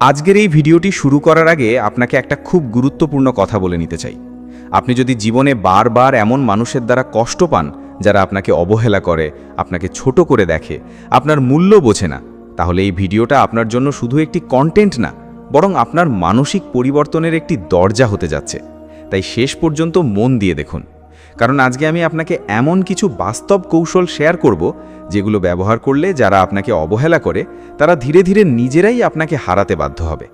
আজকের এই ভিডিওটি শুরু করার আগে আপনাকে একটা খুব গুরুত্বপূর্ণ কথা বলে নিতে চাই। আপনি যদি জীবনে বারবার এমন মানুষের দ্বারা কষ্ট পান যারা আপনাকে অবহেলা করে, আপনাকে ছোট করে দেখে, আপনার মূল্য বোঝে না, তাহলে এই ভিডিওটা আপনার জন্য শুধু একটি কন্টেন্ট না, বরং আপনার মানসিক পরিবর্তনের একটি দরজা হতে যাচ্ছে। তাই শেষ পর্যন্ত মন দিয়ে দেখুন, কারণ আজকে আমি আপনাকে এমন কিছু বাস্তব কৌশল শেয়ার করব যেগুলো ব্যবহার করলে যারা আপনাকে অবহেলা করে তারা ধীরে ধীরে নিজেরাই আপনাকে হারাতে বাধ্য হবে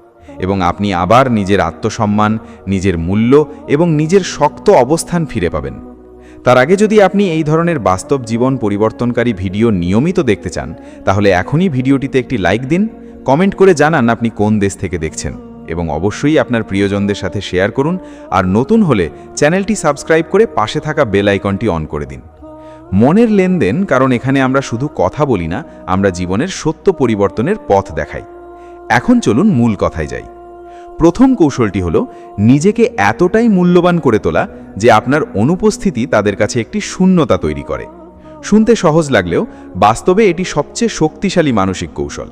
এবং আপনি আবার নিজের আত্মসম্মান, নিজের মূল্য এবং নিজের শক্ত অবস্থান ফিরে পাবেন। তার আগে যদি আপনি এই ধরনের বাস্তব জীবন পরিবর্তনকারী ভিডিও নিয়মিত দেখতে চান, তাহলে এখনই ভিডিওটিতে একটি লাইক দিন, কমেন্ট করে জানান আপনি কোন দেশ থেকে দেখছেন এবং অবশ্যই আপনার প্রিয়জনদের সাথে শেয়ার করুন। আর নতুন হলে চ্যানেলটি সাবস্ক্রাইব করে পাশে থাকা বেল আইকনটি অন করে দিন। মনের লেনদেন, কারণ এখানে আমরা শুধু কথা বলি না, আমরা জীবনের সত্য পরিবর্তনের পথ দেখাই। এখন চলুন মূল কথায় যাই। প্রথম কৌশলটি হলো নিজেকে এতটাই মূল্যবান করে তোলা যে আপনার অনুপস্থিতি তাদের কাছে একটি শূন্যতা তৈরি করে। শুনতে সহজ লাগলেও বাস্তবে এটি সবচেয়ে শক্তিশালী মানসিক কৌশল।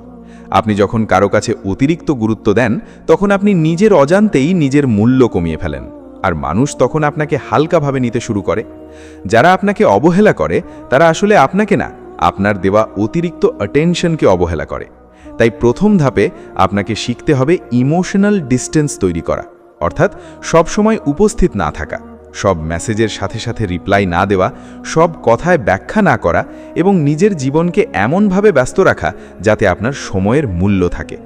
আপনি যখন কারো কাছে অতিরিক্ত গুরুত্ব দেন, তখন আপনি নিজের অজান্তেই নিজের মূল্য কমিয়ে ফেলেন, আর মানুষ তখন আপনাকে হালকাভাবে নিতে শুরু করে। যারা আপনাকে অবহেলা করে তারা আসলে আপনাকে না, আপনার দেওয়া অতিরিক্ত অ্যাটেনশনকে অবহেলা করে। তাই প্রথম ধাপে আপনাকে শিখতে হবে ইমোশনাল ডিস্টেন্স তৈরি করা, অর্থাৎ সব সময় উপস্থিত না থাকা, সব মেসেজের সাথে সাথে রিপ্লাই না দেওয়া, সব কথায় ব্যাখ্যা না করা এবং নিজের জীবনকে এমনভাবে ব্যস্ত রাখা যাতে আপনার সময়ের মূল্য থাকে।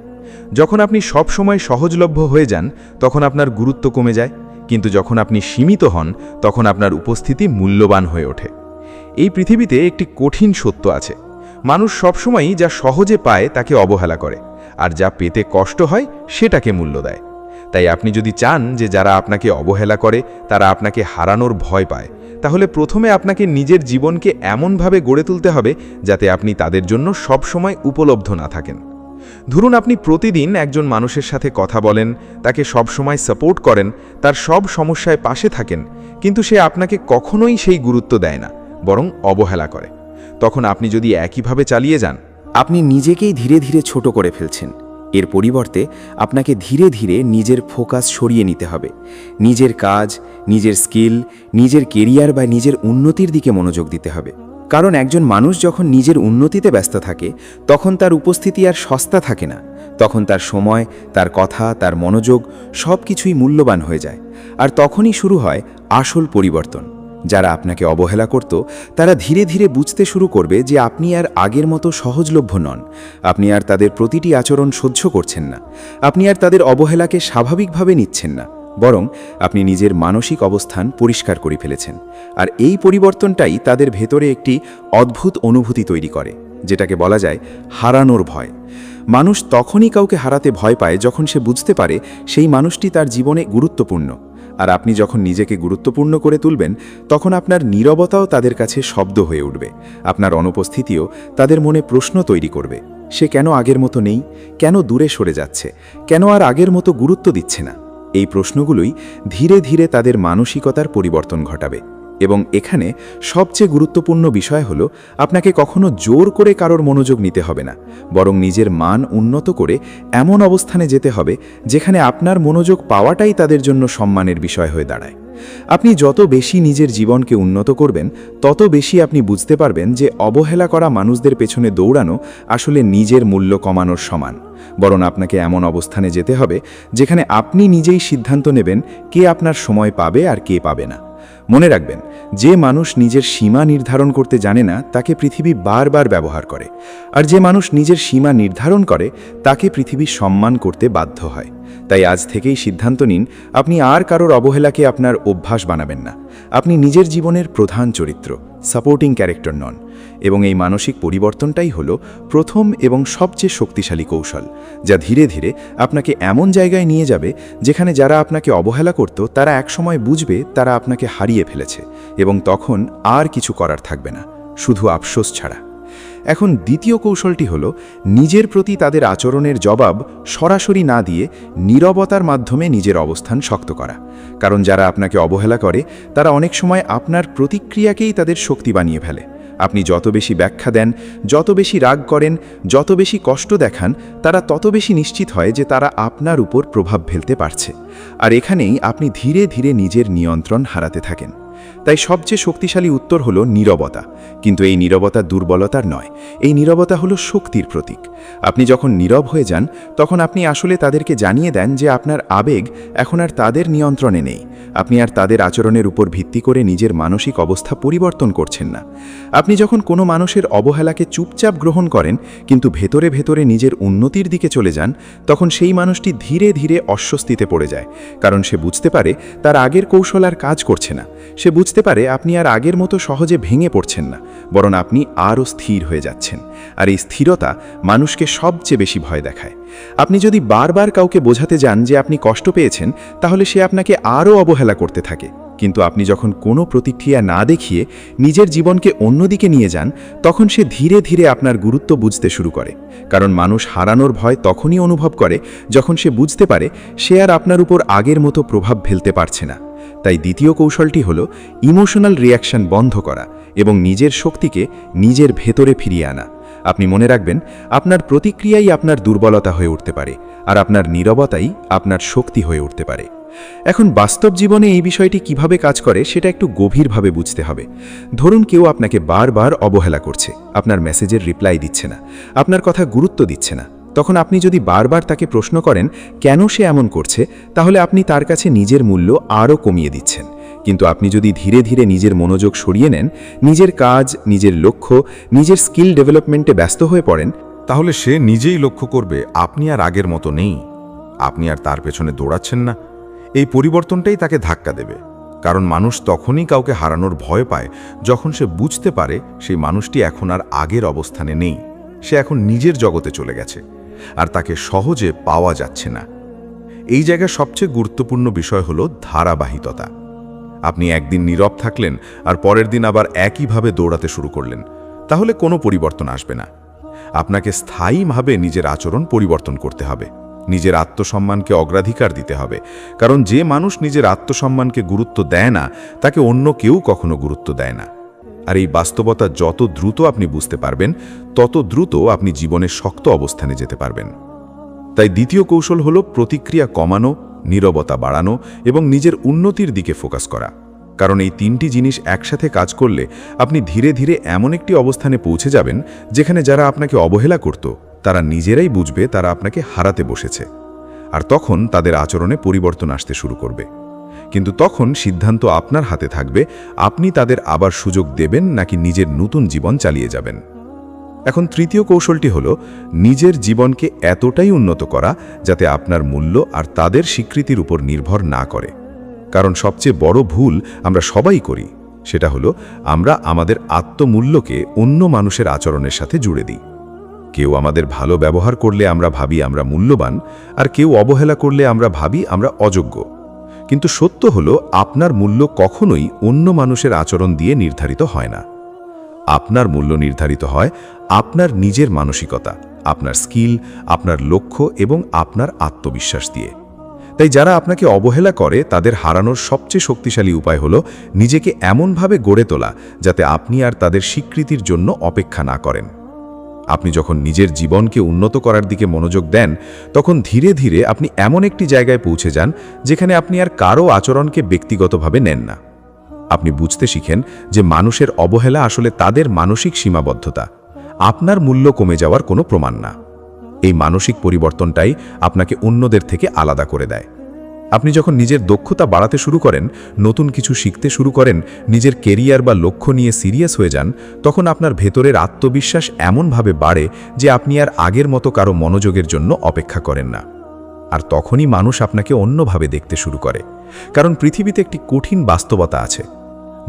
যখন আপনি সব সময় সহজলভ্য হয়ে যান তখন আপনার গুরুত্ব কমে যায়, কিন্তু যখন আপনি সীমিত হন তখন আপনার উপস্থিতি মূল্যবান হয়ে ওঠে। এই পৃথিবীতে একটি কঠিন সত্য আছে, মানুষ সবসময়ই যা সহজে পায় তাকে অবহেলা করে, আর যা পেতে কষ্ট হয় সেটাকে মূল্য দেয়। তাই আপনি যদি চান যে যারা আপনাকে অবহেলা করে তারা আপনাকে হারানোর ভয় পায়, তাহলে প্রথমে আপনাকে নিজের জীবনকে এমনভাবে গড়ে তুলতে হবে যাতে আপনি তাদের জন্য সবসময় উপলব্ধ না থাকেন। ধরুন আপনি প্রতিদিন একজন মানুষের সাথে কথা বলেন, তাকে সবসময় সাপোর্ট করেন, তার সব সমস্যায় পাশে থাকেন, কিন্তু সে আপনাকে কখনোই সেই গুরুত্ব দেয় না, বরং অবহেলা করে। তখন আপনি যদি একইভাবে চালিয়ে যান, আপনি নিজেকেই ধীরে ধীরে ছোট করে ফেলছেন। এর পরিবর্তে আপনাকে ধীরে ধীরে নিজের ফোকাস সরিয়ে নিতে হবে। নিজের কাজ, নিজের স্কিল, নিজের কেরিয়ার বা নিজের উন্নতির দিকে মনোযোগ দিতে হবে। কারণ একজন মানুষ যখন নিজের উন্নতিতে ব্যস্ত থাকে তখন তার উপস্থিতি আর সস্তা থাকে না। তখন তার সময়, তার কথা, তার মনোযোগ সব কিছুই মূল্যবান হয়ে যায়। আর তখনই শুরু হয় আসল পরিবর্তন। যারা আপনাকে অবহেলা করত তারা ধীরে ধীরে বুঝতে শুরু করবে যে আপনি আর আগের মতো সহজলভ্য নন। আপনি আর তাদের প্রতিটি আচরণ সহ্য করছেন না। আপনি আর তাদের অবহেলাকে স্বাভাবিকভাবে নিচ্ছেন না, বরং আপনি নিজের মানসিক অবস্থান পরিষ্কার করে ফেলেছেন। আর এই পরিবর্তনটাই তাদের ভেতরে একটি অদ্ভুত অনুভূতি তৈরি করে, যেটাকে বলা যায় হারানোর ভয়। মানুষ তখনই কাউকে হারাতে ভয় পায় যখন সে বুঝতে পারে সেই মানুষটি তার জীবনে গুরুত্বপূর্ণ। আর আপনি যখন নিজেকে গুরুত্বপূর্ণ করে তুলবেন তখন আপনার নীরবতাও তাদের কাছে শব্দ হয়ে উঠবে। আপনার অনুপস্থিতিও তাদের মনে প্রশ্ন তৈরি করবে। সে কেন আগের মতো নেই? কেন দূরে সরে যাচ্ছে? কেন আর আগের মতো গুরুত্ব দিচ্ছে না? এই প্রশ্নগুলোই ধীরে ধীরে তাদের মানসিকতার পরিবর্তন ঘটাবে। এবং এখানে সবচেয়ে গুরুত্বপূর্ণ বিষয় হলো আপনাকে কখনো জোর করে কারোর মনোযোগ নিতে হবে না, বরং নিজের মান উন্নত করে এমন অবস্থানে যেতে হবে যেখানে আপনার মনোযোগ পাওয়াটাই তাদের জন্য সম্মানের বিষয় হয়ে দাঁড়ায়। আপনি যত বেশি নিজের জীবনকে উন্নত করবেন তত বেশি আপনি বুঝতে পারবেন যে অবহেলা করা মানুষদের পেছনে দৌড়ানো আসলে নিজের মূল্য কমানোর সমান। বরং আপনাকে এমন অবস্থানে যেতে হবে যেখানে আপনি নিজেই সিদ্ধান্ত নেবেন কে আপনার সময় পাবে আর কে পাবে না। মনে রাখবেন, যে মানুষ নিজের সীমা নির্ধারণ করতে জানে না তাকে পৃথিবী বারবার ব্যবহার করে, আর যে মানুষ নিজের সীমা নির্ধারণ করে তাকে পৃথিবী সম্মান করতে বাধ্য হয়। তাই আজ থেকেই সিদ্ধান্ত নিন, আপনি আর কারোর অবহেলাকে আপনার অভ্যাস বানাবেন না। আপনি নিজের জীবনের প্রধান চরিত্র, সাপোর্টিং ক্যারেক্টার নন। এবং এই মানসিক পরিবর্তনটাই হলো প্রথম এবং সবচেয়ে শক্তিশালী কৌশল, যা ধীরে ধীরে আপনাকে এমন জায়গায় নিয়ে যাবে যেখানে যারা আপনাকে অবহেলা করত তারা একসময় বুঝবে তারা আপনাকে হারিয়ে ফেলেছে, এবং তখন আর কিছু করার থাকবে না, শুধু আফসোস ছাড়া। এখন দ্বিতীয় কৌশলটি হলো নিজের প্রতি তাদের আচরণের জবাব সরাসরি না দিয়ে নীরবতার মাধ্যমে নিজের অবস্থান শক্ত করা। কারণ যারা আপনাকে অবহেলা করে তারা অনেক সময় আপনার প্রতিক্রিয়াকেই তাদের শক্তি বানিয়ে ফেলে। আপনি যত বেশি ব্যাখ্যা দেন, যত বেশি রাগ করেন, যত বেশি কষ্ট দেখান, তারা তত বেশি নিশ্চিত হয় যে তারা আপনার উপর প্রভাব ফেলতে পারছে। আর এখানেই আপনি ধীরে ধীরে নিজের নিয়ন্ত্রণ হারাতে থাকেন। তাই সবচেয়ে শক্তিশালী উত্তর হলো নীরবতা। কিন্তু এই নীরবতা দুর্বলতার নয়, এই নীরবতা হলো শক্তির প্রতীক। আপনি যখন নীরব হয়ে যান, তখন আপনি আসলে তাদেরকে জানিয়ে দেন যে আপনার আবেগ এখন আর তাদের নিয়ন্ত্রণে নেই। আপনি আর তাদের আচরণের উপর ভিত্তি করে নিজের মানসিক অবস্থা পরিবর্তন করছেন না। আপনি যখন কোনো মানুষের অবহেলাকে চুপচাপ গ্রহণ করেন, কিন্তু ভেতরে ভেতরে নিজের উন্নতির দিকে চলে যান, তখন সেই মানুষটি ধীরে ধীরে অস্বস্তিতে পড়ে যায়। কারণ সে বুঝতে পারে তার আগের কৌশল আর কাজ করছে না। সে বুঝতে পারে আপনি আর আগের মতো সহজে ভেঙে পড়ছেন না, বরং আপনি আরও স্থির হয়ে যাচ্ছেন। আর এই স্থিরতা মানুষকে সবচেয়ে বেশি ভয় দেখায়। আপনি যদি বারবার কাউকে বোঝাতে যান যে আপনি কষ্ট পেয়েছেন, তাহলে সে আপনাকে আরও অবহেলা করতে থাকে। কিন্তু আপনি যখন কোনো প্রতিক্রিয়া না দেখিয়ে নিজের জীবনকে অন্যদিকে নিয়ে যান, তখন সে ধীরে ধীরে আপনার গুরুত্ব বুঝতে শুরু করে। কারণ মানুষ হারানোর ভয় তখনই অনুভব করে যখন সে বুঝতে পারে সে আর আপনার উপর আগের মতো প্রভাব ফেলতে পারছে না। তাই দ্বিতীয় কৌশলটি হলো ইমোশনাল রিয়াকশন বন্ধ করা এবং নিজের শক্তিকে নিজের ভেতরে ফিরিয়ে আনা। আপনি মনে রাখবেন, আপনার প্রতিক্রিয়াই আপনার দুর্বলতা হয়ে উঠতে পারে, আর আপনার নীরবতাই আপনার শক্তি হয়ে উঠতে পারে। এখন বাস্তব জীবনে এই বিষয়টি কিভাবে কাজ করে সেটা একটু গভীরভাবে বুঝতে হবে। ধরুন কেউ আপনাকে বারবার অবহেলা করছে, আপনার মেসেজের রিপ্লাই দিচ্ছে না, আপনার কথা গুরুত্ব দিচ্ছে না। তখন আপনি যদি বারবার তাকে প্রশ্ন করেন কেন সে এমন করছে, তাহলে আপনি তার কাছে নিজের মূল্য আরও কমিয়ে দিচ্ছেন। কিন্তু আপনি যদি ধীরে ধীরে নিজের মনোযোগ সরিয়ে নেন, নিজের কাজ, নিজের লক্ষ্য, নিজের স্কিল ডেভেলপমেন্টে ব্যস্ত হয়ে পড়েন, তাহলে সে নিজেই লক্ষ্য করবে আপনি আর আগের মতো নেই, আপনি আর তার পেছনে দৌড়াচ্ছেন না। এই পরিবর্তনটাই তাকে ধাক্কা দেবে। কারণ মানুষ তখনই কাউকে হারানোর ভয় পায় যখন সে বুঝতে পারে সেই মানুষটি এখন আর আগের অবস্থানে নেই, সে এখন নিজের জগতে চলে গেছে, আর তাকে সহজে পাওয়া যাচ্ছে না। এই জায়গায় সবচেয়ে গুরুত্বপূর্ণ বিষয় হলো ধারাবাহিকতা। আপনি একদিন নীরব থাকলেন আর পরের দিন আবার একইভাবে দৌড়াতে শুরু করলেন, তাহলে কোনো পরিবর্তন আসবে না। আপনাকে স্থায়ীভাবে নিজের আচরণ পরিবর্তন করতে হবে, নিজের আত্মসম্মানকে অগ্রাধিকার দিতে হবে। কারণ যে মানুষ নিজের আত্মসম্মানকে গুরুত্ব দেয় না, তাকে অন্য কেউ কখনো গুরুত্ব দেয় না। আর এই বাস্তবতা যত দ্রুত আপনি বুঝতে পারবেন, তত দ্রুত আপনি জীবনের শক্ত অবস্থানে যেতে পারবেন। তাই দ্বিতীয় কৌশল হলো প্রতিক্রিয়া কমানো, নীরবতা বাড়ানো এবং নিজের উন্নতির দিকে ফোকাস করা। কারণ এই তিনটি জিনিস একসাথে কাজ করলে আপনি ধীরে ধীরে এমন একটি অবস্থানে পৌঁছে যাবেন যেখানে যারা আপনাকে অবহেলা করত, তারা নিজেরাই বুঝবে তারা আপনাকে হারাতে বসেছে, আর তখন তাদের আচরণে পরিবর্তন আসতে শুরু করবে। কিন্তু তখন সিদ্ধান্ত আপনার হাতে থাকবে, আপনি তাদের আবার সুযোগ দেবেন নাকি নিজের নতুন জীবন চালিয়ে যাবেন। এখন তৃতীয় কৌশলটি হলো নিজের জীবনকে এতটাই উন্নত করা যাতে আপনার মূল্য আর তাদের স্বীকৃতির উপর নির্ভর না করে। কারণ সবচেয়ে বড় ভুল আমরা সবাই করি, সেটা হলো আমরা আমাদের আত্মমূল্যকে অন্য মানুষের আচরণের সাথে জুড়ে দিই। কেউ আমাদের ভালো ব্যবহার করলে আমরা ভাবি আমরা মূল্যবান, আর কেউ অবহেলা করলে আমরা ভাবি আমরা অযোগ্য। কিন্তু সত্য হলো আপনার মূল্য কখনোই অন্য মানুষের আচরণ দিয়ে নির্ধারিত হয় না। আপনার মূল্য নির্ধারিত হয় আপনার নিজের মানসিকতা, আপনার স্কিল, আপনার লক্ষ্য এবং আপনার আত্মবিশ্বাস দিয়ে। তাই যারা আপনাকে অবহেলা করে তাদের হারানোর সবচেয়ে শক্তিশালী উপায় হলো নিজেকে এমনভাবে গড়ে তোলা যাতে আপনি আর তাদের স্বীকৃতির জন্য অপেক্ষা না করেন। আপনি যখন নিজের জীবনকে উন্নত করার দিকে মনোযোগ দেন, তখন ধীরে ধীরে আপনি এমন একটি জায়গায় পৌঁছে যান যেখানে আপনি আর কারো আচরণকে ব্যক্তিগতভাবে নেন না। আপনি বুঝতে শিখেন যে মানুষের অবহেলা আসলে তাদের মানসিক সীমাবদ্ধতা, আপনার মূল্য কমে যাওয়ার কোনো প্রমাণ না। এই মানসিক পরিবর্তনটাই আপনাকে অন্যদের থেকে আলাদা করে দেয়। আপনি যখন নিজের দক্ষতা বাড়াতে শুরু করেন, নতুন কিছু শিখতে শুরু করেন, নিজের কেরিয়ার বা লক্ষ্য নিয়ে সিরিয়াস হয়ে যান, তখন আপনার ভেতরের আত্মবিশ্বাস এমনভাবে বাড়ে যে আপনি আর আগের মতো কারো মনোযোগের জন্য অপেক্ষা করেন না। আর তখনই মানুষ আপনাকে অন্যভাবে দেখতে শুরু করে। কারণ পৃথিবীতে একটি কঠিন বাস্তবতা আছে,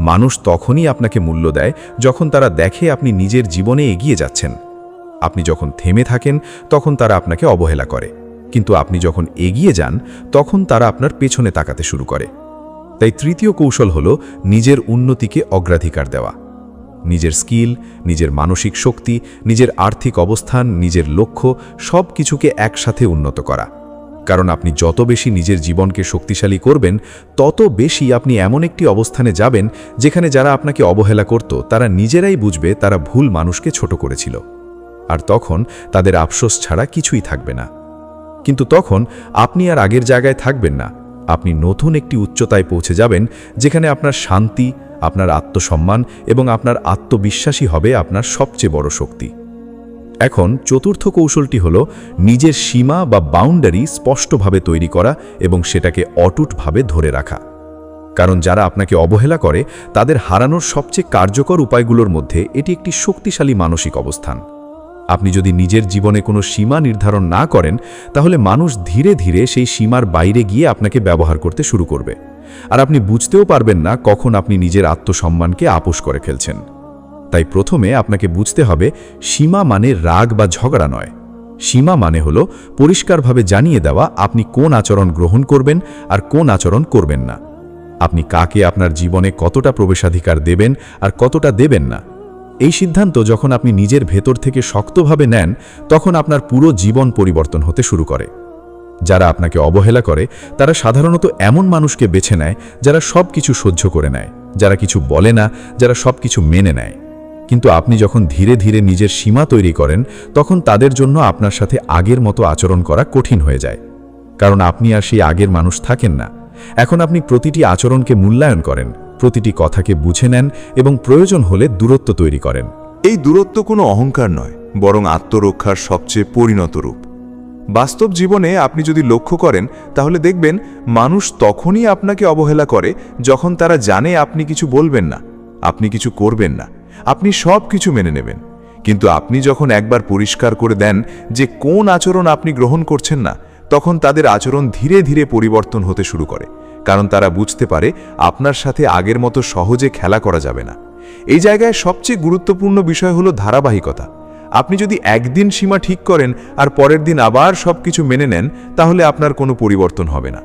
মানুষ তখনই আপনাকে মূল্য দেয় যখন তারা দেখে আপনি নিজের জীবনে এগিয়ে যাচ্ছেন। আপনি যখন থেমে থাকেন তখন তারা আপনাকে অবহেলা করে, কিন্তু আপনি যখন এগিয়ে যান তখন তারা আপনার পেছনে তাকাতে শুরু করে। তাই তৃতীয় কৌশল হলো নিজের উন্নতিকে অগ্রাধিকার দেওয়া। নিজের স্কিল, নিজের মানসিক শক্তি, নিজের আর্থিক অবস্থান, নিজের লক্ষ্য সব কিছুকে একসাথে উন্নত করা। কারণ আপনি যত বেশি নিজের জীবনকে শক্তিশালী করবেন তত বেশি আপনি এমন একটি অবস্থানে যাবেন যেখানে যারা আপনাকে অবহেলা করত তারা নিজেরাই বুঝবে তারা ভুল মানুষকে ছোট করেছিল, আর তখন তাদের আফসোস ছাড়া কিছুই থাকবে না। কিন্তু তখন আপনি আর আগের জায়গায় থাকবেন না, আপনি নতুন একটি উচ্চতায় পৌঁছে যাবেন যেখানে আপনার শান্তি, আপনার আত্মসম্মান এবং আপনার আত্মবিশ্বাসী হবে আপনার সবচেয়ে বড় শক্তি। এখন চতুর্থ কৌশলটি হল নিজের সীমা বা বাউন্ডারি স্পষ্টভাবে তৈরি করা এবং সেটাকে অটুটভাবে ধরে রাখা। কারণ যারা আপনাকে অবহেলা করে তাদের হারানোর সবচেয়ে কার্যকর উপায়গুলোর মধ্যে এটি একটি শক্তিশালী মানসিক অবস্থান। আপনি যদি নিজের জীবনে কোনো সীমা নির্ধারণ না করেন তাহলে মানুষ ধীরে ধীরে সেই সীমার বাইরে গিয়ে আপনাকে ব্যবহার করতে শুরু করবে, আর আপনি বুঝতেও পারবেন না কখন আপনি নিজের আত্মসম্মানকে আপোস করে ফেলছেন। তাই প্রথমে আপনাকে বুঝতে হবে সীমা মানে রাগ বা ঝগড়া নয়। সীমা মানে হলো পরিষ্কারভাবে জানিয়ে দেওয়া আপনি কোন আচরণ গ্রহণ করবেন আর কোন আচরণ করবেন না। আপনি কাকে আপনার জীবনে কতটা প্রবেশাধিকার দেবেন আর কতটা দেবেন না, এই সিদ্ধান্ত যখন আপনি নিজের ভেতর থেকে শক্তভাবে নেন তখন আপনার পুরো জীবন পরিবর্তন হতে শুরু করে। যারা আপনাকে অবহেলা করে তারা সাধারণত এমন মানুষকে বেছে নেয় যারা সব কিছু সহ্য করে নেয়, যারা কিছু বলে না, যারা সব কিছু মেনে নেয়। কিন্তু আপনি যখন ধীরে ধীরে নিজের সীমা তৈরি করেন তখন তাদের জন্য আপনার সাথে আগের মতো আচরণ করা কঠিন হয়ে যায়, কারণ আপনি আর সেই আগের মানুষ থাকেন না। এখন আপনি প্রতিটি আচরণকে মূল্যায়ন করেন, প্রতিটি কথাকে বুঝে নেন এবং প্রয়োজন হলে দূরত্ব তৈরি করেন। এই দূরত্ব কোনো অহংকার নয়, বরং আত্মরক্ষার সবচেয়ে পরিণত রূপ। বাস্তব জীবনে আপনি যদি লক্ষ্য করেন তাহলে দেখবেন মানুষ তখনই আপনাকে অবহেলা করে যখন তারা জানে আপনি কিছু বলবেন না, আপনি কিছু করবেন না, আপনি সব কিছু মেনে নেবেন। কিন্তু আপনি যখন একবার পরিষ্কার করে দেন যে কোন আচরণ আপনি গ্রহণ করছেন না, তখন তাদের আচরণ ধীরে ধীরে পরিবর্তন হতে শুরু করে, কারণ তারা বুঝতে পারে আপনার সাথে আগের মতো সহজে খেলা করা যাবে না। এই জায়গায় সবচেয়ে গুরুত্বপূর্ণ বিষয় হলো ধারাবাহিকতা। আপনি যদি একদিন সীমা ঠিক করেন আর পরের দিন আবার সব কিছু মেনে নেন তাহলে আপনার কোনো পরিবর্তন হবে না।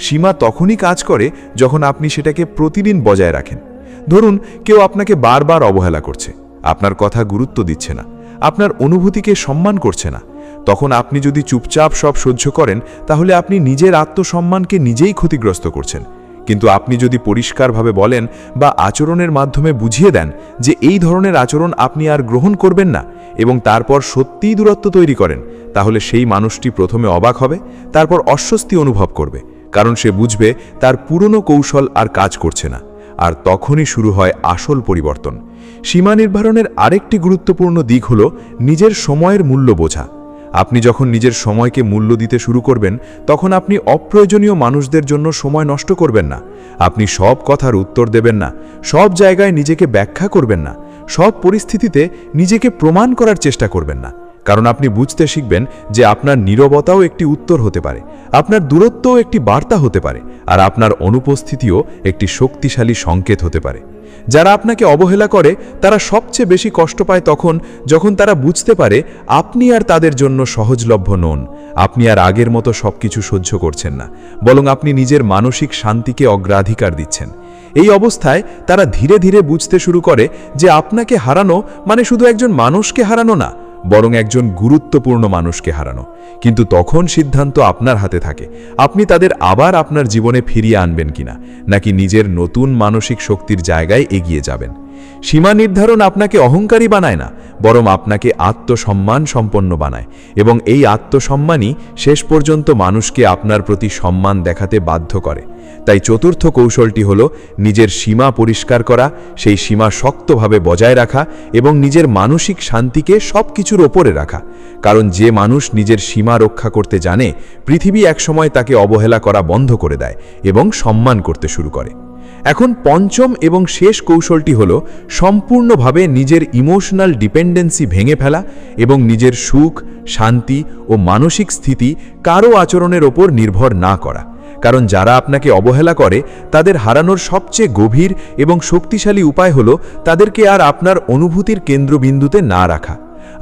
সীমা তখনই কাজ করে যখন আপনি সেটাকে প্রতিদিন বজায় রাখেন। ধরুন কেউ আপনাকে বারবার অবহেলা করছে, আপনার কথা গুরুত্ব দিচ্ছে না, আপনার অনুভূতিকে সম্মান করছে না, তখন আপনি যদি চুপচাপ সব সহ্য করেন তাহলে আপনি নিজের আত্মসম্মানকে নিজেই ক্ষতিগ্রস্ত করছেন। কিন্তু আপনি যদি পরিষ্কারভাবে বলেন বা আচরণের মাধ্যমে বুঝিয়ে দেন যে এই ধরনের আচরণ আপনি আর গ্রহণ করবেন না এবং তারপর সত্যিই দূরত্ব তৈরি করেন, তাহলে সেই মানুষটি প্রথমে অবাক হবে, তারপর অস্বস্তি অনুভব করবে, কারণ সে বুঝবে তার পুরনো কৌশল আর কাজ করছে না। আর তখনই শুরু হয় আসল পরিবর্তন। সীমা নির্ধারণের আরেকটি গুরুত্বপূর্ণ দিক হল নিজের সময়ের মূল্য বোঝা। আপনি যখন নিজের সময়কে মূল্য দিতে শুরু করবেন তখন আপনি অপ্রয়োজনীয় মানুষদের জন্য সময় নষ্ট করবেন না, আপনি সব কথার উত্তর দেবেন না, সব জায়গায় নিজেকে ব্যাখ্যা করবেন না, সব পরিস্থিতিতে নিজেকে প্রমাণ করার চেষ্টা করবেন না, কারণ আপনি বুঝতে শিখবেন যে আপনার নীরবতাও একটি উত্তর হতে পারে, আপনার দূরত্বও একটি বার্তা হতে পারে, আর আপনার অনুপস্থিতিও একটি শক্তিশালী সংকেত হতে পারে। যারা আপনাকে অবহেলা করে তারা সবচেয়ে বেশি কষ্ট পায় তখন যখন তারা বুঝতে পারে আপনি আর তাদের জন্য সহজলভ্য নন, আপনি আর আগের মতো সবকিছু সহ্য করছেন না, বরং আপনি নিজের মানসিক শান্তিকে অগ্রাধিকার দিচ্ছেন। এই অবস্থায় তারা ধীরে ধীরে বুঝতে শুরু করে যে আপনাকে হারানো মানে শুধু একজন মানুষকে হারানো না, বরং একজন গুরুত্বপূর্ণ মানুষকে হারানো। কিন্তু তখন সিদ্ধান্ত আপনার হাতে থাকে, আপনি তাদের আবার আপনার জীবনে ফিরিয়ে আনবেন কিনা, নাকি নিজের নতুন মানসিক শক্তির জায়গায় এগিয়ে যাবেন। সীমা নির্ধারণ আপনাকে অহংকারী বানায় না, বরং আপনাকে আত্মসম্মান সম্পন্ন বানায়, এবং এই আত্মসম্মানই শেষ পর্যন্ত মানুষকে আপনার প্রতি সম্মান দেখাতে বাধ্য করে। তাই চতুর্থ কৌশলটি হল নিজের সীমা পরিষ্কার করা, সেই সীমা শক্তভাবে বজায় রাখা এবং নিজের মানসিক শান্তিকে সব কিছুর ওপরে রাখা। কারণ যে মানুষ নিজের সীমা রক্ষা করতে জানে, পৃথিবী একসময় তাকে অবহেলা করা বন্ধ করে দেয় এবং সম্মান করতে শুরু করে। এখন পঞ্চম এবং শেষ কৌশলটি হল সম্পূর্ণভাবে নিজের ইমোশনাল ডিপেন্ডেন্সি ভেঙে ফেলা এবং নিজের সুখ, শান্তি ও মানসিক স্থিতি কারো আচরণের ওপর নির্ভর না করা। কারণ যারা আপনাকে অবহেলা করে তাদের হারানোর সবচেয়ে গভীর এবং শক্তিশালী উপায় হল তাদেরকে আর আপনার অনুভূতির কেন্দ্রবিন্দুতে না রাখা।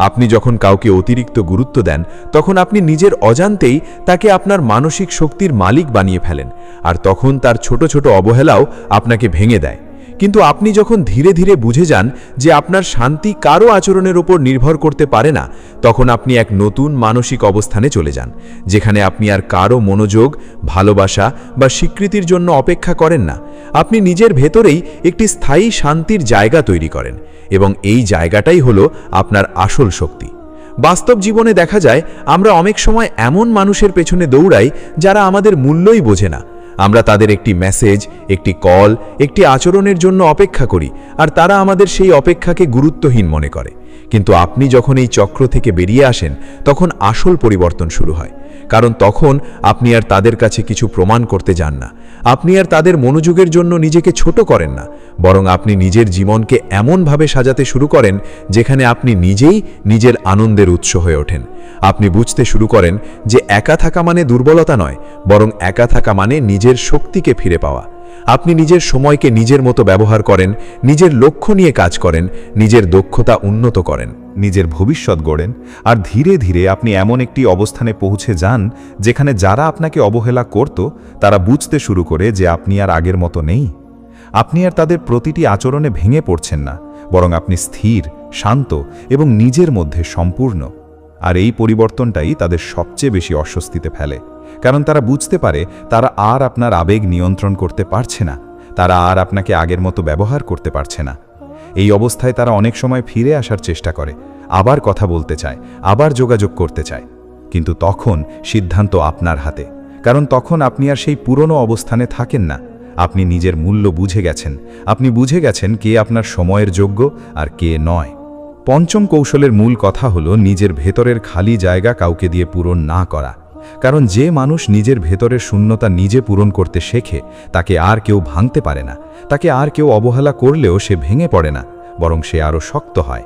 আপনি যখন কাউকে অতিরিক্ত গুরুত্ব দেন তখন আপনি নিজের অজান্তেই তাকে আপনার মানসিক শক্তির মালিক বানিয়ে ফেলেন, আর তখন তার ছোট ছোট অবহেলাও আপনাকে ভেঙে দেয়। কিন্তু আপনি যখন ধীরে ধীরে বুঝে যান যে আপনার শান্তি কারো আচরণের উপর নির্ভর করতে পারে না, তখন আপনি এক নতুন মানসিক অবস্থানে চলে যান, যেখানে আপনি আর কারো মনোযোগ, ভালোবাসা বা স্বীকৃতির জন্য অপেক্ষা করেন না। আপনি নিজের ভেতরেই একটি স্থায়ী শান্তির জায়গা তৈরি করেন, এবং এই জায়গাটাই হলো আপনার আসল শক্তি। বাস্তব জীবনে দেখা যায় আমরা অনেক সময় এমন মানুষের পেছনে দৌড়াই যারা আমাদের মূল্যই বোঝে না। আমরা তাদের একটি মেসেজ, একটি কল, একটি আচরণের জন্য অপেক্ষা করি, আর তারা আমাদের সেই অপেক্ষাকে গুরুত্বহীন মনে করে। কিন্তু আপনি যখন এই চক্র থেকে বেরিয়ে আসেন, তখন আসল পরিবর্তন শুরু হয়। কারণ তখন আপনি আর তাদের কাছে কিছু প্রমাণ করতে যান না, আপনি আর তাদের মনোযোগের জন্য নিজেকে ছোট করেন না, বরং আপনি নিজের জীবনকে এমনভাবে সাজাতে শুরু করেন যেখানে আপনি নিজেই নিজের আনন্দের উৎস হয়ে ওঠেন। আপনি বুঝতে শুরু করেন যে একা থাকা মানে দুর্বলতা নয়, বরং একা থাকা মানে নিজের শক্তিকে ফিরে পাওয়া। আপনি নিজের সময়কে নিজের মতো ব্যবহার করেন, নিজের লক্ষ্য নিয়ে কাজ করেন, নিজের দক্ষতা উন্নত করেন, নিজের ভবিষ্যৎ গড়েন, আর ধীরে ধীরে আপনি এমন একটি অবস্থানে পৌঁছে যান যেখানে যারা আপনাকে অবহেলা করত তারা বুঝতে শুরু করে যে আপনি আর আগের মতো নেই। আপনি আর তাদের প্রতিটি আচরণে ভেঙে পড়ছেন না, বরং আপনি স্থির, শান্ত এবং নিজের মধ্যে সম্পূর্ণ। আর এই পরিবর্তনটাই তাদের সবচেয়ে বেশি অস্বস্তিতে ফেলে, কারণ তারা বুঝতে পারে তারা আর আপনার আবেগ নিয়ন্ত্রণ করতে পারছে না, তারা আর আপনাকে আগের মতো ব্যবহার করতে পারছে না। এই অবস্থায় তারা অনেক সময় ফিরে আসার চেষ্টা করে, আবার কথা বলতে চায়, আবার যোগাযোগ করতে চায়। কিন্তু তখন সিদ্ধান্ত আপনার হাতে, কারণ তখন আপনি আর সেই পুরনো অবস্থানে থাকেন না। আপনি নিজের মূল্য বুঝে গেছেন, আপনি বুঝে গেছেন কে আপনার সময়ের যোগ্য আর কে নয়। পঞ্চম কৌশলের মূল কথা হলো নিজের ভেতরের খালি জায়গা কাউকে দিয়ে পূরণ না করা। কারণ যে মানুষ নিজের ভেতরের শূন্যতা নিজে পূরণ করতে শেখে, তাকে আর কেউ ভাঙতে পারে না, তাকে আর কেউ অবহেলা করলেও সে ভেঙে পড়ে না, বরং সে আরও শক্ত হয়।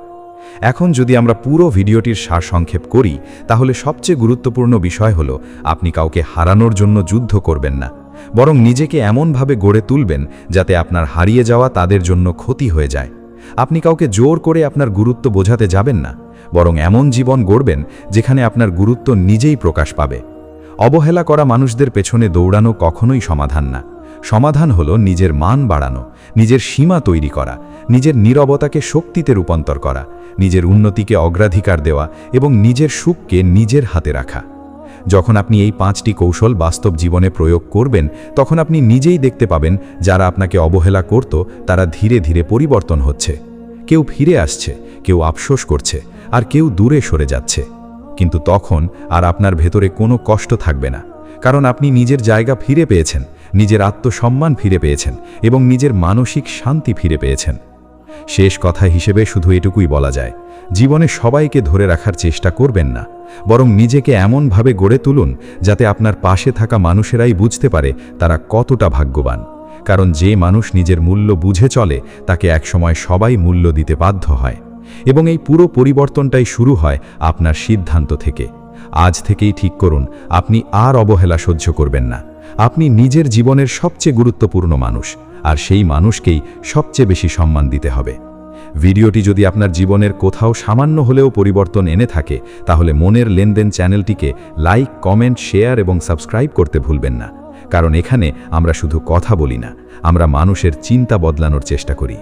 এখন যদি আমরা পুরো ভিডিওটির সারসংক্ষেপ করি, তাহলে সবচেয়ে গুরুত্বপূর্ণ বিষয় হলো আপনি কাউকে হারানোর জন্য যুদ্ধ করবেন না, বরং নিজেকে এমনভাবে গড়ে তুলবেন যাতে আপনার হারিয়ে যাওয়া তাদের জন্য ক্ষতি হয়ে যায়। আপনি কাউকে জোর করে আপনার গুরুত্ব বোঝাতে যাবেন না, বরং এমন জীবন গড়বেন যেখানে আপনার গুরুত্ব নিজেই প্রকাশ পাবে। অবহেলা করা মানুষদের পেছনে দৌড়ানো কখনোই সমাধান না। সমাধান হলো নিজের মান বাড়ানো, নিজের সীমা তৈরি করা, নিজের নীরবতাকে শক্তিতে রূপান্তর করা, নিজের উন্নতিকে অগ্রাধিকার দেওয়া এবং নিজের সুখকে নিজের হাতে রাখা। যখন আপনি এই 5টি কৌশল বাস্তব জীবনে প্রয়োগ করবেন, তখন আপনি নিজেই দেখতে পাবেন যারা আপনাকে অবহেলা করত তারা ধীরে ধীরে পরিবর্তন হচ্ছে। কেউ ফিরে আসছে, কেউ আফসোস করছে, আর কেউ দূরে সরে যাচ্ছে। কিন্তু তখন আর আপনার ভেতরে কোনো কষ্ট থাকবে না, কারণ আপনি নিজের জায়গা ফিরে পেয়েছেন, নিজের আত্মসম্মান ফিরে পেয়েছেন এবং নিজের মানসিক শান্তি ফিরে পেয়েছেন। শেষ কথা হিসেবে শুধু এটুকুই বলা যায়, জীবনে সবাইকে ধরে রাখার চেষ্টা করবেন না, বরং নিজেকে এমনভাবে গড়ে তুলুন যাতে আপনার পাশে থাকা মানুষেরাই বুঝতে পারে তারা কতটা ভাগ্যবান। কারণ যে মানুষ নিজের মূল্য বুঝে চলে তাকে একসময় সবাই মূল্য দিতে বাধ্য হয়। এবং এই পুরো পরিবর্তনটাই শুরু হয় আপনার সিদ্ধান্ত থেকে। আজ থেকেই ঠিক করুন আপনি আর অবহেলা সহ্য করবেন না। আপনি নিজের জীবনের সবচেয়ে গুরুত্বপূর্ণ মানুষ, আর সেই মানুষকেই সবচেয়ে বেশি সম্মান দিতে হবে। ভিডিওটি যদি আপনার জীবনের কোথাও সামান্য হলেও পরিবর্তন এনে থাকে, তাহলে মনের লেনদেন চ্যানেলটিকে লাইক, কমেন্ট, শেয়ার এবং সাবস্ক্রাইব করতে ভুলবেন না। কারণ এখানে আমরা শুধু কথা বলি না, আমরা মানুষের চিন্তা বদলানোর চেষ্টা করি।